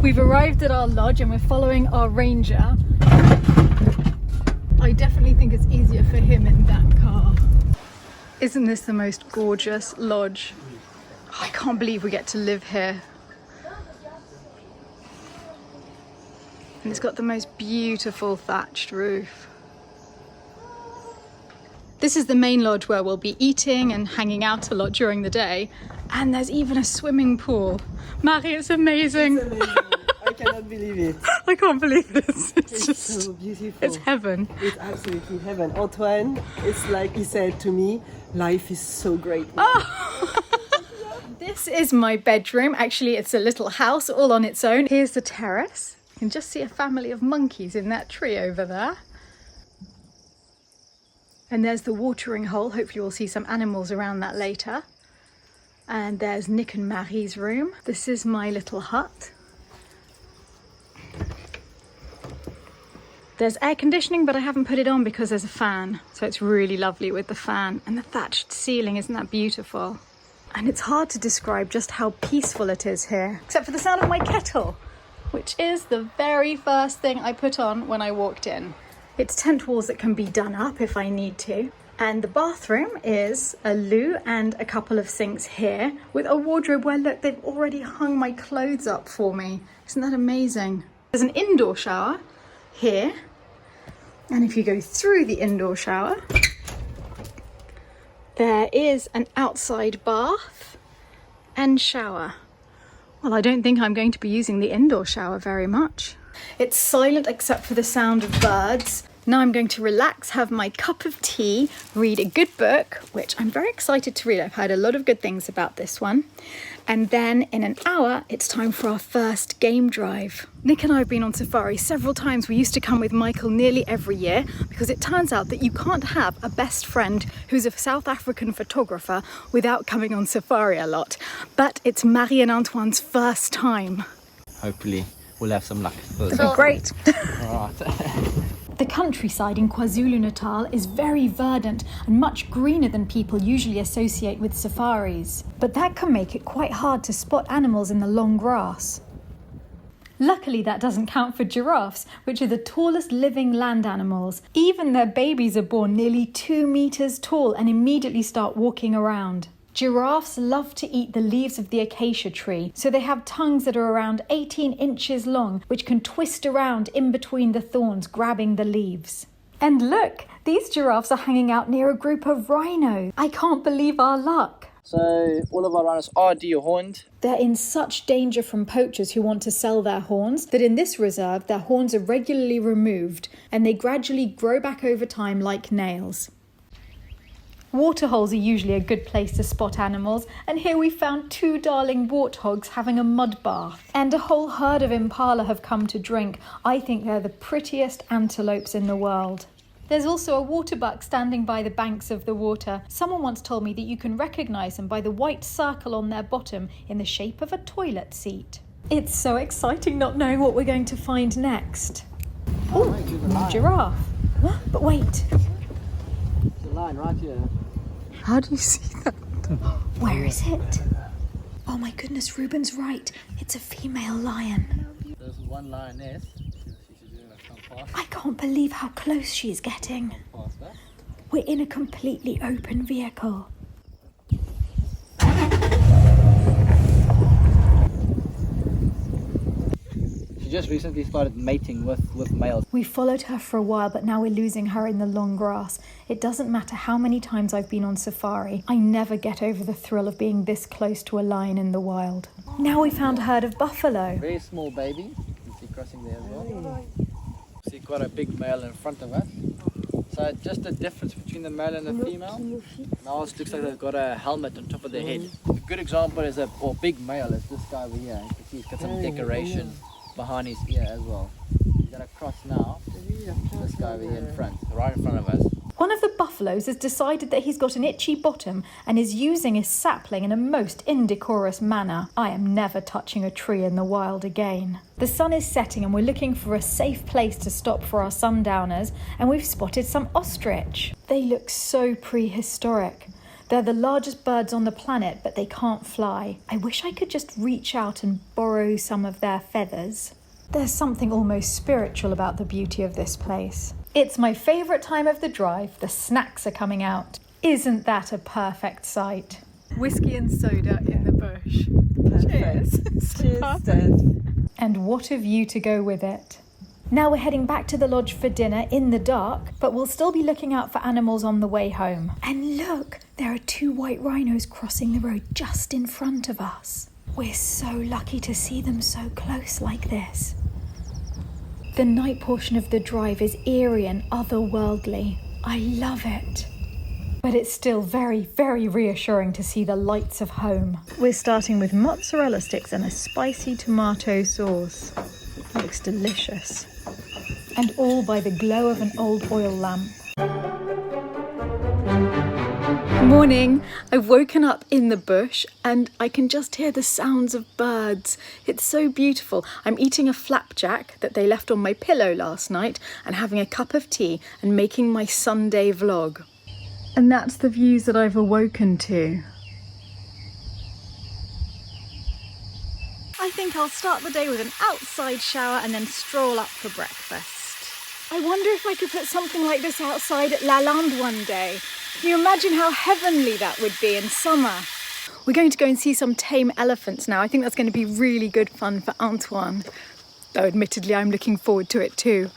We've arrived at our lodge and we're following our ranger. I definitely think it's easier for him in that car. Isn't this the most gorgeous lodge? I can't believe we get to live here. And it's got the most beautiful thatched roof. This is the main lodge where we'll be eating and hanging out a lot during the day. And there's even a swimming pool. Marie, it's amazing. It's amazing. I cannot believe it. I can't believe this. It's just so beautiful. It's heaven. It's absolutely heaven. Antoine, it's like he said to me, life is so great. Oh. This is my bedroom. Actually, it's a little house all on its own. Here's the terrace. You can just see a family of monkeys in that tree over there. And there's the watering hole. Hopefully we'll see some animals around that later. And there's Nick and Marie's room. This is my little hut. There's air conditioning, but I haven't put it on because there's a fan. So it's really lovely with the fan. And the thatched ceiling, isn't that beautiful? And it's hard to describe just how peaceful it is here. Except for the sound of my kettle, which is the very first thing I put on when I walked in. It's tent walls that can be done up if I need to. And the bathroom is a loo and a couple of sinks here with a wardrobe where, look, they've already hung my clothes up for me. Isn't that amazing? There's an indoor shower here. And if you go through the indoor shower, there is an outside bath and shower. Well, I don't think I'm going to be using the indoor shower very much. It's silent except for the sound of birds. Now I'm going to relax, have my cup of tea, read a good book, which I'm very excited to read. I've heard a lot of good things about this one. And then in an hour, it's time for our first game drive. Nick and I have been on safari several times. We used to come with Michael nearly every year because it turns out that you can't have a best friend who's a South African photographer without coming on safari a lot. But it's Marie and Antoine's first time. Hopefully we'll have some luck. It'll be great. All right. The countryside in KwaZulu-Natal is very verdant and much greener than people usually associate with safaris. But that can make it quite hard to spot animals in the long grass. Luckily, that doesn't count for giraffes, which are the tallest living land animals. Even their babies are born nearly 2 meters tall and immediately start walking around. Giraffes love to eat the leaves of the acacia tree, so they have tongues that are around 18 inches long, which can twist around in between the thorns, grabbing the leaves. And look, these giraffes are hanging out near a group of rhinos. I can't believe our luck. So all of our rhinos are dehorned. They're in such danger from poachers who want to sell their horns that in this reserve, their horns are regularly removed and they gradually grow back over time like nails. Waterholes are usually a good place to spot animals, and here we found 2 darling warthogs having a mud bath. And a whole herd of impala have come to drink. I think they're the prettiest antelopes in the world. There's also a waterbuck standing by the banks of the water. Someone once told me that you can recognise them by the white circle on their bottom in the shape of a toilet seat. It's so exciting not knowing what we're going to find next. Oh, a giraffe. But wait. There's a line right here. How do you see that? Where is it? Oh my goodness, Ruben's right. It's a female lion. There's one lioness. She's doing a come past. I can't believe how close she's getting. Past that. We're in a completely open vehicle. She just recently started mating with males. We followed her for a while, but now we're losing her in the long grass. It doesn't matter how many times I've been on safari. I never get over the thrill of being this close to a lion in the wild. Now we found a herd of buffalo. Very small baby. You can see crossing there as well. See quite a big male in front of us. So just the difference between the male and the female. Now it looks like they've got a helmet on top of their head. A good example is big male is this guy over here. You can see he's got some decoration behind his ear as well. He's gonna cross now. This guy over here in front, right in front of us. One of the buffaloes has decided that he's got an itchy bottom and is using his sapling in a most indecorous manner. I am never touching a tree in the wild again. The sun is setting and we're looking for a safe place to stop for our sundowners, and we've spotted some ostrich. They look so prehistoric. They're the largest birds on the planet, but they can't fly. I wish I could just reach out and borrow some of their feathers. There's something almost spiritual about the beauty of this place. It's my favourite time of the drive. The snacks are coming out. Isn't that a perfect sight? Whiskey and soda in the bush. Cheers. Cheers, Dad. And what a view to go with it. Now we're heading back to the lodge for dinner in the dark, but we'll still be looking out for animals on the way home. And look, there are 2 white rhinos crossing the road just in front of us. We're so lucky to see them so close like this. The night portion of the drive is eerie and otherworldly. I love it. But it's still very, very reassuring to see the lights of home. We're starting with mozzarella sticks and a spicy tomato sauce. Looks delicious. And all by the glow of an old oil lamp. Morning. I've woken up in the bush and I can just hear the sounds of birds. It's so beautiful. I'm eating a flapjack that they left on my pillow last night and having a cup of tea and making my Sunday vlog. And that's the views that I've awoken to. I think I'll start the day with an outside shower and then stroll up for breakfast. I wonder if I could put something like this outside at Lalande one day. Can you imagine how heavenly that would be in summer? We're going to go and see some tame elephants now. I think that's going to be really good fun for Antoine. Though admittedly I'm looking forward to it too.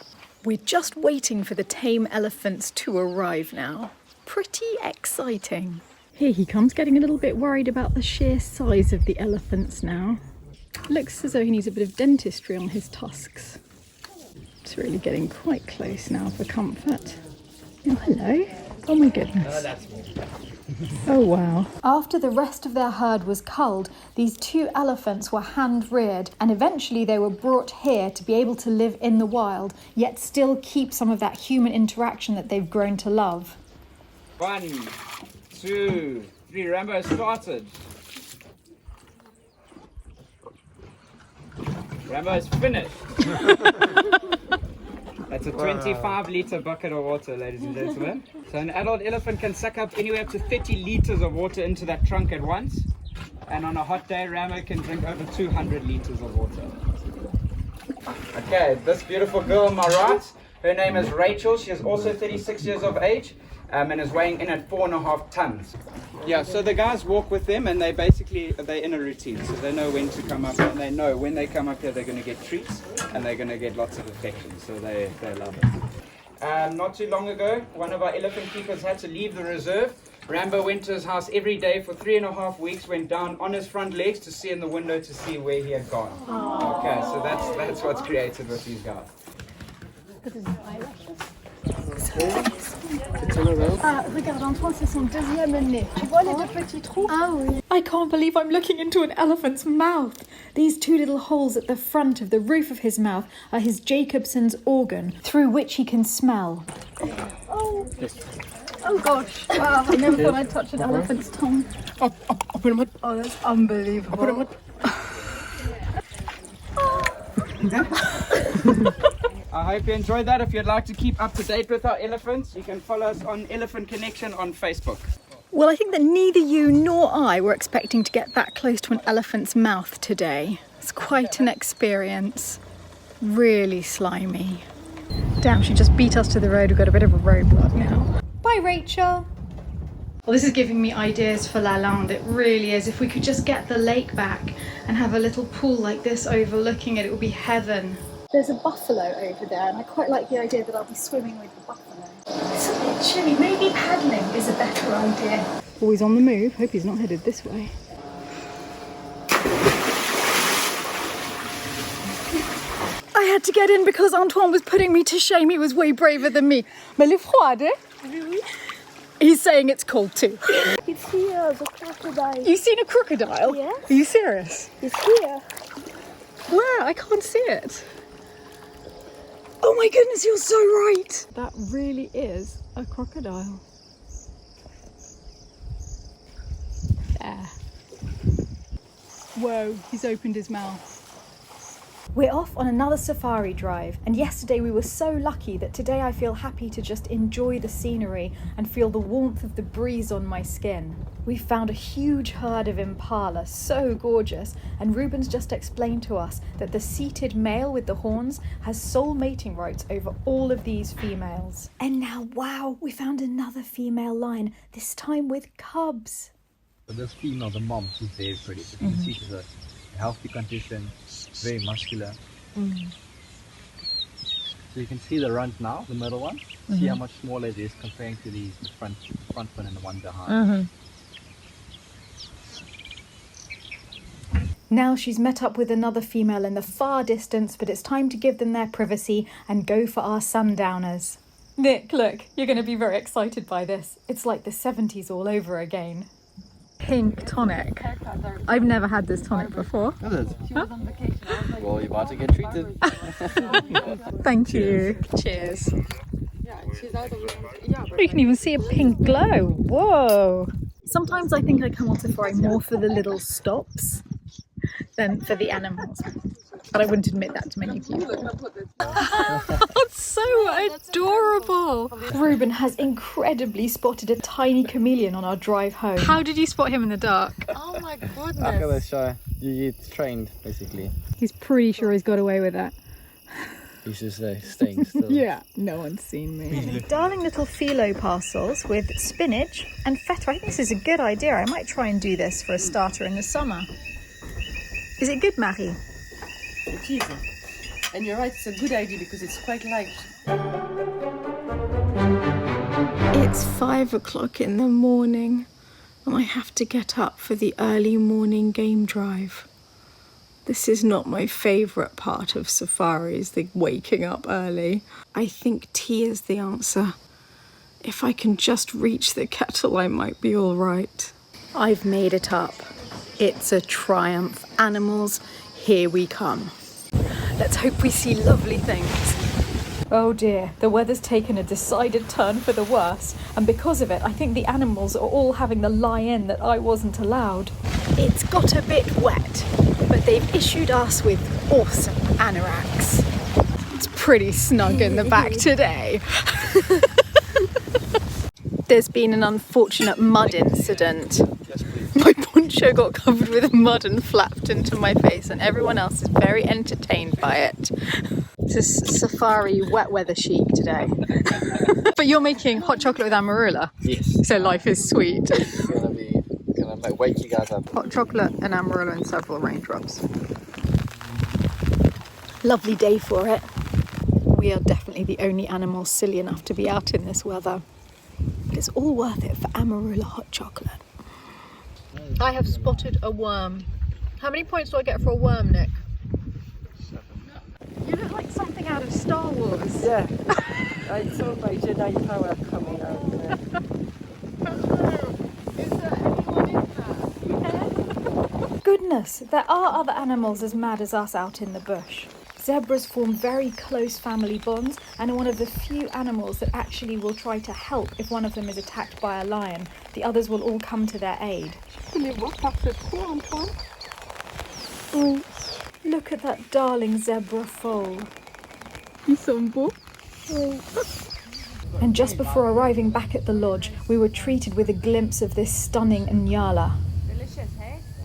We're just waiting for the tame elephants to arrive now. Pretty exciting. Here he comes, getting a little bit worried about the sheer size of the elephants now. Looks as though he needs a bit of dentistry on his tusks. It's really getting quite close now for comfort. Oh, hello. Oh my goodness. Oh wow. After the rest of their herd was culled, these 2 elephants were hand-reared and eventually they were brought here to be able to live in the wild, yet still keep some of that human interaction that they've grown to love. 1, 2, 3, Rambo started. Rambo's finished. That's a 25-litre bucket of water, ladies and gentlemen. So an adult elephant can suck up anywhere up to 30 litres of water into that trunk at once. And on a hot day, Rambo can drink over 200 litres of water. Okay, this beautiful girl on my right, her name is Rachel. She is also 36 years of age. And is weighing in at 4.5 tons. Yeah, so the guys walk with them and they're in a routine. So they know when to come up and they know when they come up here they're going to get treats and they're going to get lots of affection. So they love it. Not too long ago, one of our elephant keepers had to leave the reserve. Rambo went to his house every day for 3.5 weeks, went down on his front legs to see in the window to see where he had gone. Okay, so that's what's created with these guys. Regarde Antoine, c'est son deuxième nez. Tu vois les 2 petits trous? Ah oui. I can't believe I'm looking into an elephant's mouth. These 2 little holes at the front of the roof of his mouth are his Jacobson's organ, through which he can smell. Oh, oh gosh. Wow, I never thought I'd touch an elephant's tongue. Oh, that's unbelievable. I hope you enjoyed that. If you'd like to keep up to date with our elephants, you can follow us on Elephant Connection on Facebook. Well, I think that neither you nor I were expecting to get that close to an elephant's mouth today. It's quite an experience. Really slimy. Damn, she just beat us to the road. We've got a bit of a roadblock now. Bye, Rachel. Well, this is giving me ideas for Lalande. It really is. If we could just get the lake back and have a little pool like this overlooking it, it would be heaven. There's a buffalo over there and I quite like the idea that I'll be swimming with the buffalo. It's a bit chilly. Maybe paddling is a better idea. Always on the move. Hope he's not headed this way. I had to get in because Antoine was putting me to shame. He was way braver than me. Mais il est froid, eh? He's saying it's cold too. It's here, the crocodile. You've seen a crocodile? Yes. Are you serious? It's here. Where? I can't see it. Oh my goodness, you're so right. That really is a crocodile. There. Whoa, he's opened his mouth. We're off on another safari drive, and yesterday we were so lucky that today I feel happy to just enjoy the scenery and feel the warmth of the breeze on my skin. We found a huge herd of impala, so gorgeous, and Ruben's just explained to us that the seated male with the horns has sole mating rights over all of these females. And now, wow, we found another female lion, this time with cubs. So this female, the mom, she's very pretty. You can see she's a healthy condition, very muscular. So you can see the runt now, the middle one. See how much smaller it is comparing to the front one and the one behind. Now she's met up with another female in the far distance, but it's time to give them their privacy and go for our sundowners. Nick, look, you're going to be very excited by this. It's like the 70s all over again. Pink tonic. I've never had this tonic before. Is it? Well, you're about to get treated. Thank you. Cheers. You can even see a pink glow. Whoa. Sometimes I think I come on safari more for the little stops than for the animals. But I wouldn't admit that to many people. That's so adorable. Ruben has incredibly spotted a tiny chameleon on our drive home. How did you spot him in the dark? Oh my Look goodness. at this show. It's trained, basically. He's pretty sure he's got away with that. He's just staying still. Yeah, no one's seen me. Darling little phyllo parcels with spinach and feta. I think this is a good idea. I might try and do this for a starter in the summer. Is it good, Marie? It is. And you're right, it's a good idea because it's quite light. It's 5 o'clock in the morning and I have to get up for the early morning game drive. This is not my favourite part of safaris, the waking up early. I think tea is the answer. If I can just reach the kettle, I might be all right. I've made it up. It's a triumph. Animals, here we come. Let's hope we see lovely things. Oh dear, the weather's taken a decided turn for the worse, and because of it, I think the animals are all having the lie-in that I wasn't allowed. It's got a bit wet, but they've issued us with awesome anoraks. It's pretty snug in the back today. There's been an unfortunate mud incident. My poncho got covered with mud and flapped into my face, and everyone else is very entertained by it. It's a safari wet weather chic today. But you're making hot chocolate with amarula. Yes. So life is sweet. It's gonna wake you guys up. Hot chocolate and amarula and several raindrops. Lovely day for it. We are definitely the only animals silly enough to be out in this weather. But it's all worth it for amarula hot chocolate. I have spotted a worm. How many points do I get for a worm, Nick? 7. You look like something out of Star Wars. Yeah, I saw my Jedi power coming out. Goodness, there are other animals as mad as us out in the bush. Zebras form very close family bonds and are one of the few animals that actually will try to help if one of them is attacked by a lion. The others will all come to their aid. Look at that darling zebra foal. And just before arriving back at the lodge, we were treated with a glimpse of this stunning Nyala.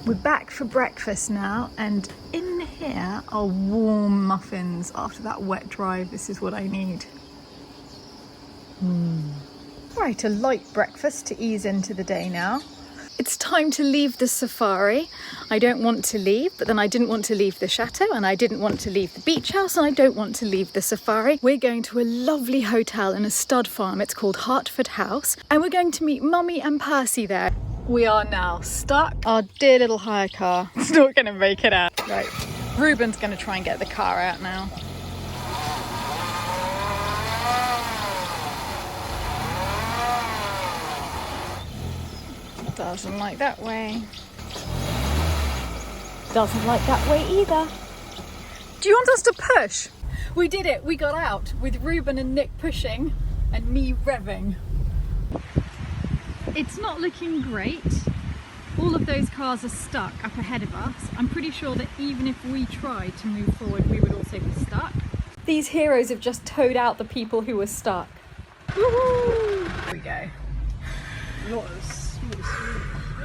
We're back for breakfast now, and in here are warm muffins. After that wet drive, this is what I need. Right, a light breakfast to ease into the day now. It's time to leave the safari. I don't want to leave, but then I didn't want to leave the chateau, and I didn't want to leave the beach house, and I don't want to leave the safari. We're going to a lovely hotel in a stud farm. It's called Hartford House, and we're going to meet Mummy and Percy there. We are now stuck. Our dear little hire car is not going to make it out. Right, Ruben's going to try and get the car out now. Doesn't like that way. Doesn't like that way either. Do you want us to push? We did it. We got out with Ruben and Nick pushing and me revving. It's not looking great. all of those cars are stuck up ahead of us. I'm pretty sure that even if we tried to move forward, we would also be stuck. These heroes have just towed out the people who were stuck. Woohoo! Here we go.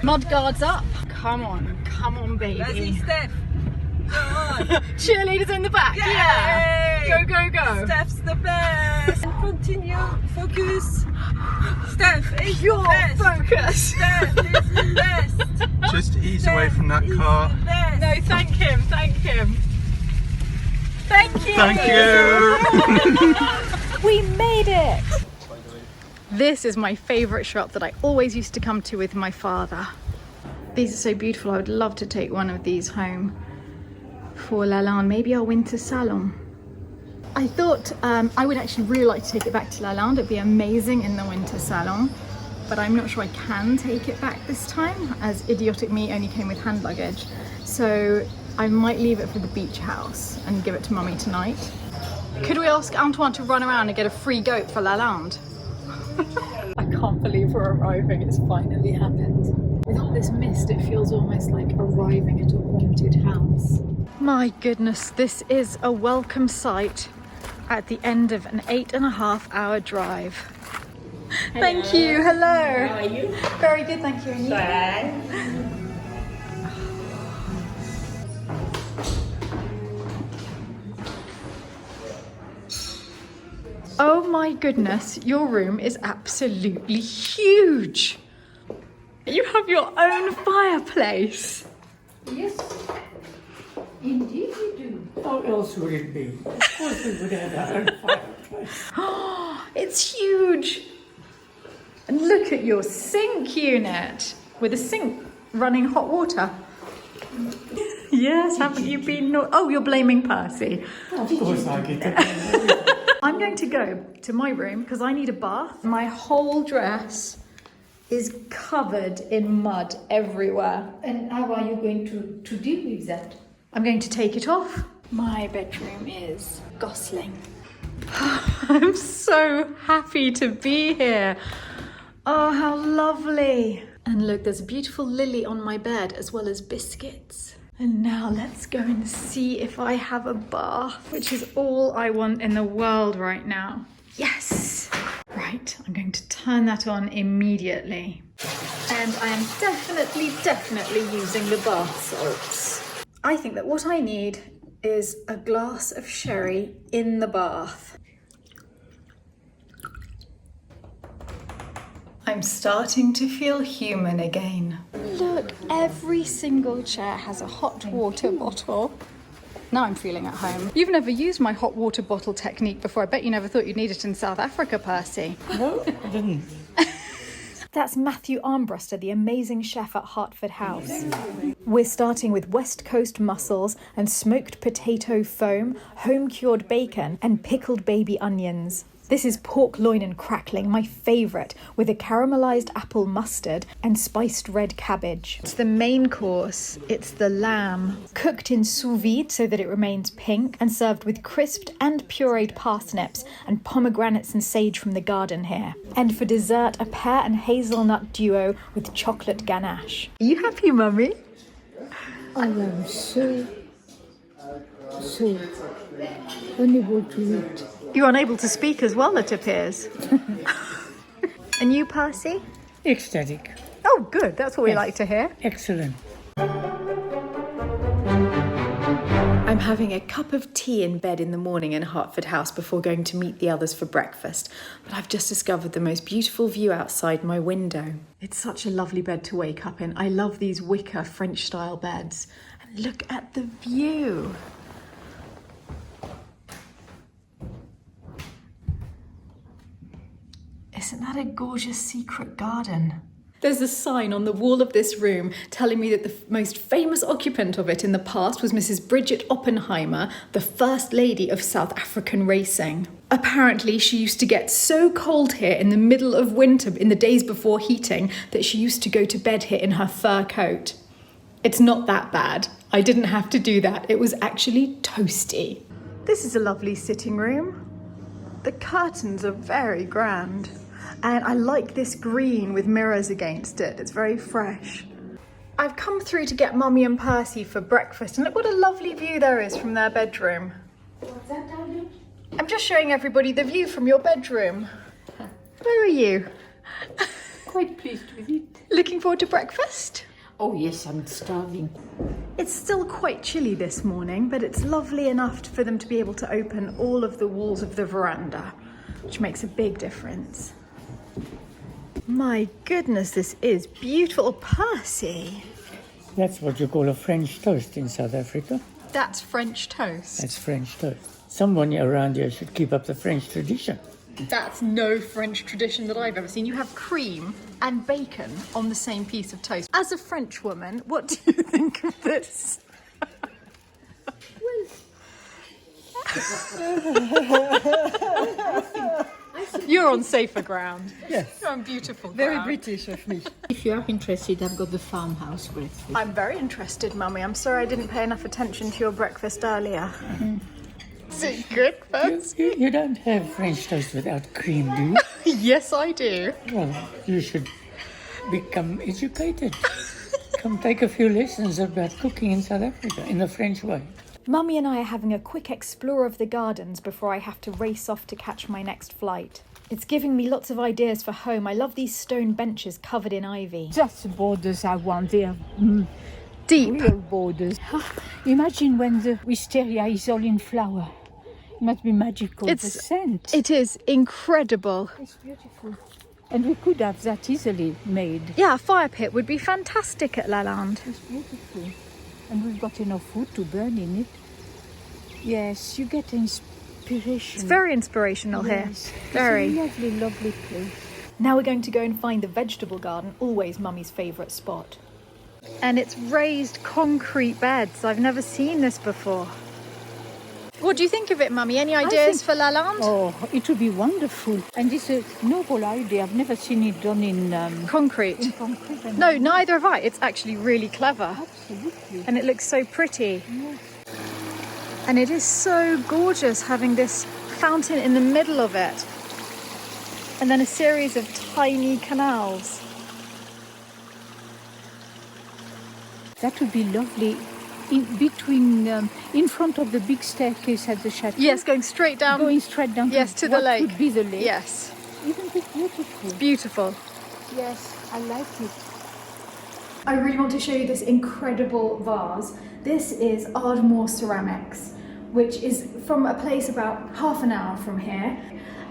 Mud guards up. Come on, baby. Steph. Go on. Cheerleaders in the back. Yay! Yeah. Go. Steph's the best. And continue. Focus. Steph is Your the best. focus. Steph is the best. Just ease away from that Steph is car. the best. No, thank him. Thank you. Thank you. We made it. This is my favourite shop that I always used to come to with my father. These are so beautiful. I would love to take one of these home for Lalande, maybe our winter salon. I thought I would actually really like to take it back to Lalande. It'd be amazing in the winter salon, but I'm not sure I can take it back this time, as idiotic me only came with hand luggage. So I might leave it for the beach house and give it to Mummy tonight. Could we ask Antoine to run around and get a free goat for Lalande? I can't believe we're arriving. It's finally happened. With all this mist, it feels almost like arriving at a haunted house. My goodness, this is a welcome sight at the end of an 8.5-hour drive. Hello. Thank you. Hello. How are you? Very good, thank you. And you? Bye. Oh my goodness, your room is absolutely huge. You have your own fireplace. Yes, indeed we do. How else would it be? Of course we would have our own fireplace. It's huge. And look at your sink unit with a sink running hot water. Yes, haven't you been? Oh, you're blaming Percy. Of course I get it. I'm going to go to my room because I need a bath. My whole dress is covered in mud everywhere. And how are you going to deal with that? I'm going to take it off. My bedroom is gosling. I'm so happy to be here. Oh, how lovely. And look, there's a beautiful lily on my bed as well as biscuits. And now let's go and see if I have a bath, which is all I want in the world right now. Yes! Right, I'm going to turn that on immediately. And I am definitely using the bath salts. I think that what I need is a glass of sherry in the bath. I'm starting to feel human again. Look, every single chair has a hot water bottle. Now I'm feeling at home. You've never used my hot water bottle technique before. I bet you never thought you'd need it in South Africa, Percy. No, I didn't. That's Matthew Armbruster, the amazing chef at Hartford House. We're starting with West Coast mussels and smoked potato foam, home-cured bacon and pickled baby onions. This is pork loin and crackling, my favourite, with a caramelised apple mustard and spiced red cabbage. It's the main course. It's the lamb, cooked in sous vide so that it remains pink and served with crisped and pureed parsnips and pomegranates and sage from the garden here. And for dessert, a pear and hazelnut duo with chocolate ganache. Are you happy, Mummy? I am so unable to eat. You're unable to speak as well, it appears. And you, Percy? Ecstatic. Oh, good. That's what we like to hear. Excellent. I'm having a cup of tea in bed in the morning in Hartford House before going to meet the others for breakfast. But I've just discovered the most beautiful view outside my window. It's such a lovely bed to wake up in. I love these wicker French-style beds. And look at the view. Isn't that a gorgeous secret garden? There's a sign on the wall of this room telling me that the most famous occupant of it in the past was Mrs. Bridget Oppenheimer, the First Lady of South African racing. Apparently, she used to get so cold here in the middle of winter in the days before heating that she used to go to bed here in her fur coat. It's not that bad. I didn't have to do that. It was actually toasty. This is a lovely sitting room. The curtains are very grand. And I like this green with mirrors against it. It's very fresh. I've come through to get Mummy and Percy for breakfast, and look what a lovely view there is from their bedroom. What's that, darling? I'm just showing everybody the view from your bedroom. Where are you? Quite pleased with it. Looking forward to breakfast? Oh yes, I'm starving. It's still quite chilly this morning, but it's lovely enough for them to be able to open all of the walls of the veranda, which makes a big difference. My goodness, this is beautiful. Percy! That's what you call a French toast in South Africa. That's French toast. That's French toast. Someone around here should keep up the French tradition. That's no French tradition that I've ever seen. You have cream and bacon on the same piece of toast. As a French woman, what do you think of this? You're on safer ground. Yes. You're on beautiful Very ground. British of me. If you are interested, I've got the farmhouse breakfast. I'm very interested, Mummy. I'm sorry I didn't pay enough attention to your breakfast earlier. Is it good, Percy? You don't have French toast without cream, do you? Yes, I do. Well, you should become educated. Come take a few lessons about cooking in South Africa in the French way. Mummy and I are having a quick explore of the gardens before I have to race off to catch my next flight. It's giving me lots of ideas for home. I love these stone benches covered in ivy. Just the borders I want. They are Deep. real borders. Imagine when the wisteria is all in flower. It must be magical. The scent. It is incredible. It's beautiful. And we could have that easily made. Yeah, a fire pit would be fantastic at Lalande. It's beautiful. And we've got enough wood to burn in it. Yes, you get inspiration. It's very inspirational here. Yes. Very. It's a lovely, lovely place. Now we're going to go and find the vegetable garden, always Mummy's favourite spot. And it's raised concrete beds. I've never seen this before. What do you think of it, Mummy? Any ideas for Lalande? Oh, it would be wonderful. And it's a noble idea. I've never seen it done in Concrete. concrete. And No, neither have I. It's actually really clever. absolutely. And it looks so pretty. Yes. And it is so gorgeous having this fountain in the middle of it. And then a series of tiny canals. That would be lovely. In between, in front of the big staircase at the chateau. Yes, going straight down. Going straight down. Yes, to the what lake. Would be the lake. Yes, Isn't it beautiful? beautiful. Yes, I like it. I really want to show you this incredible vase. This is Ardmore Ceramics, which is from a place about half an hour from here.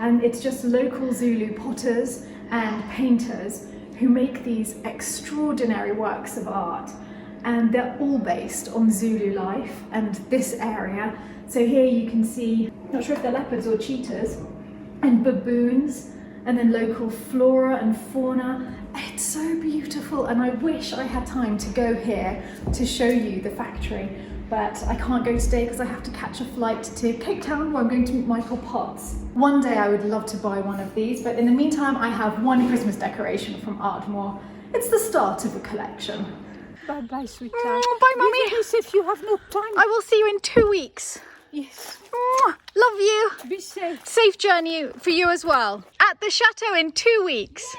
And it's just local Zulu potters and painters who make these extraordinary works of art. And they're all based on Zulu life and this area. So here you can see, not sure if they're leopards or cheetahs, and baboons, and then local flora and fauna. It's so beautiful, and I wish I had time to go here to show you the factory, but I can't go today because I have to catch a flight to Cape Town where I'm going to meet Michael Potts. One day I would love to buy one of these, but in the meantime I have one Christmas decoration from Ardmore. It's the start of a collection. Bye-bye, sweetheart. Bye, Mummy. Be very safe. You have no time. I will see you in 2 weeks. Yes. Love you. Be safe. Safe journey for you as well. At the chateau in 2 weeks.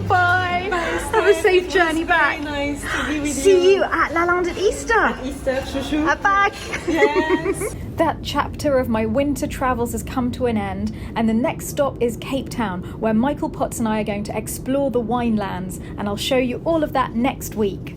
Bye. Have a safe journey back. Very nice to be with you. See you at Lalande at Easter. Easter, chouchou. Back. Yes. That chapter of my winter travels has come to an end, and the next stop is Cape Town, where Michael Potts and I are going to explore the winelands, and I'll show you all of that next week.